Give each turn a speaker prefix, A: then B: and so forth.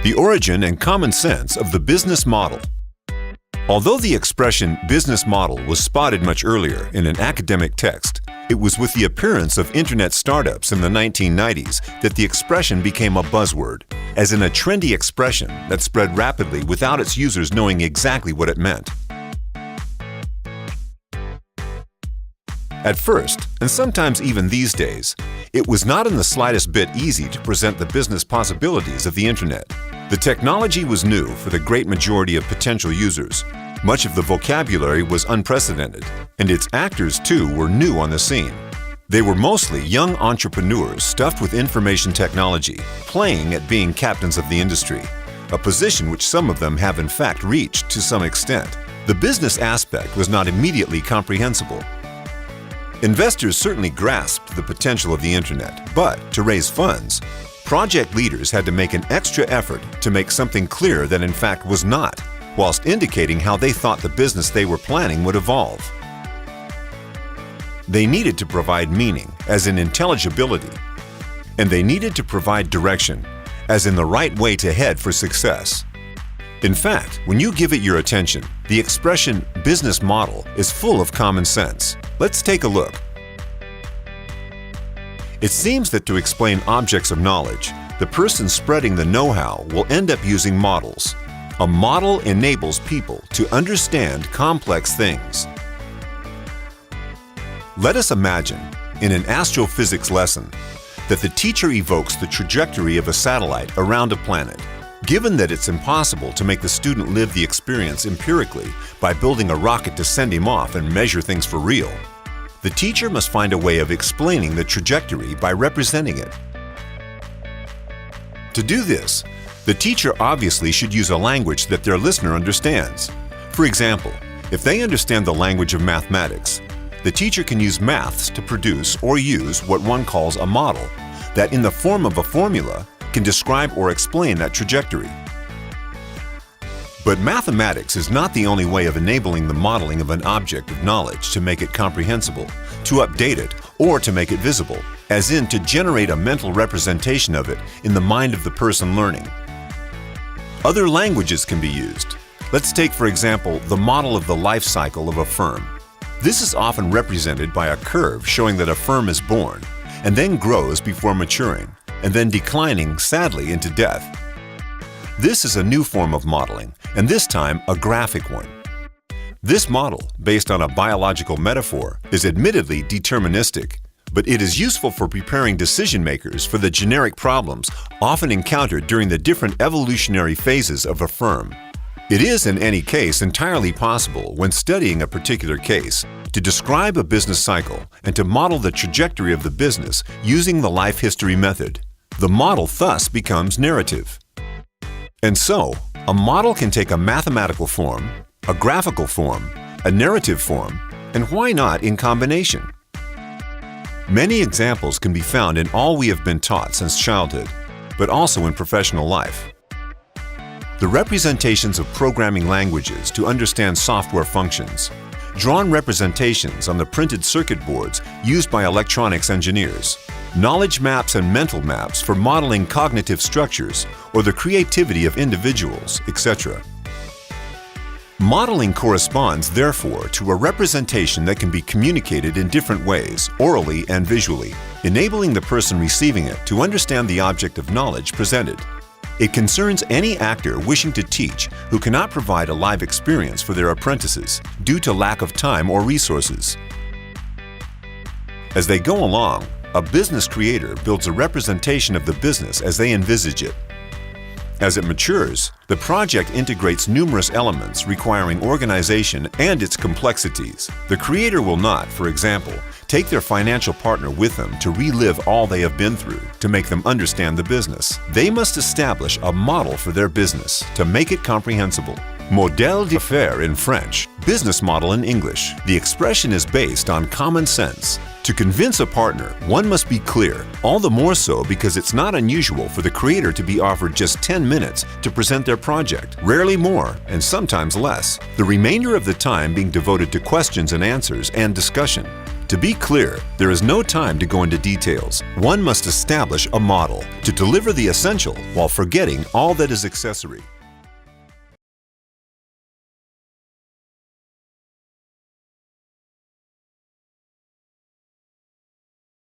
A: The origin and common sense of the business model. Although the expression business model was spotted much earlier in an academic text, it was with the appearance of internet startups in the 1990s that the expression became a buzzword, as in a trendy expression that spread rapidly without its users knowing exactly what it meant. At first, and sometimes even these days, it was not in the slightest bit easy to present the business possibilities of the internet. The technology was new for the great majority of potential users. Much of the vocabulary was unprecedented, and its actors too were new on the scene. They were mostly young entrepreneurs stuffed with information technology, playing at being captains of the industry, a position which some of them have in fact reached to some extent. The business aspect was not immediately comprehensible. Investors certainly grasped the potential of the internet, but to raise funds, project leaders had to make an extra effort to make something clear that in fact was not, whilst indicating how they thought the business they were planning would evolve. They needed to provide meaning, as in intelligibility, and they needed to provide direction, as in the right way to head for success. In fact, when you give it your attention, the expression business model is full of common sense. Let's take a look. It seems that to explain objects of knowledge, the person spreading the know-how will end up using models. A model enables people to understand complex things. Let us imagine, in an astrophysics lesson, that the teacher evokes the trajectory of a satellite around a planet. Given that it's impossible to make the student live the experience empirically by building a rocket to send him off and measure things for real, the teacher must find a way of explaining the trajectory by representing it. To do this, the teacher obviously should use a language that their listener understands. For example, if they understand the language of mathematics, the teacher can use maths to produce or use what one calls a model that, in the form of a formula, can describe or explain that trajectory. But mathematics is not the only way of enabling the modeling of an object of knowledge to make it comprehensible, to update it, or to make it visible, as in to generate a mental representation of it in the mind of the person learning. Other languages can be used. Let's take, for example, the model of the life cycle of a firm. This is often represented by a curve showing that a firm is born, and then grows before maturing, and then declining sadly into death. This is a new form of modeling, and this time a graphic one. This model, based on a biological metaphor, is admittedly deterministic, but it is useful for preparing decision makers for the generic problems often encountered during the different evolutionary phases of a firm. It is, in any case, entirely possible, when studying a particular case, to describe a business cycle and to model the trajectory of the business using the life history method. The model thus becomes narrative. And so, a model can take a mathematical form, a graphical form, a narrative form, and why not in combination? Many examples can be found in all we have been taught since childhood, but also in professional life. The representations of programming languages to understand software functions, drawn representations on the printed circuit boards used by electronics engineers, knowledge maps and mental maps for modeling cognitive structures or the creativity of individuals, etc. Modeling corresponds, therefore, to a representation that can be communicated in different ways, orally and visually, enabling the person receiving it to understand the object of knowledge presented. It concerns any actor wishing to teach who cannot provide a live experience for their apprentices due to lack of time or resources. As they go along, a business creator builds a representation of the business as they envisage it. As it matures, the project integrates numerous elements requiring organization and its complexities. The creator will not, for example, take their financial partner with them to relive all they have been through to make them understand the business. They must establish a model for their business to make it comprehensible. Modèle d'affaires in French, business model in English. The expression is based on common sense. To convince a partner, one must be clear, all the more so because it's not unusual for the creator to be offered just 10 minutes to present their project, rarely more and sometimes less, the remainder of the time being devoted to questions and answers and discussion. To be clear, there is no time to go into details. One must establish a model to deliver the essential while forgetting all that is accessory.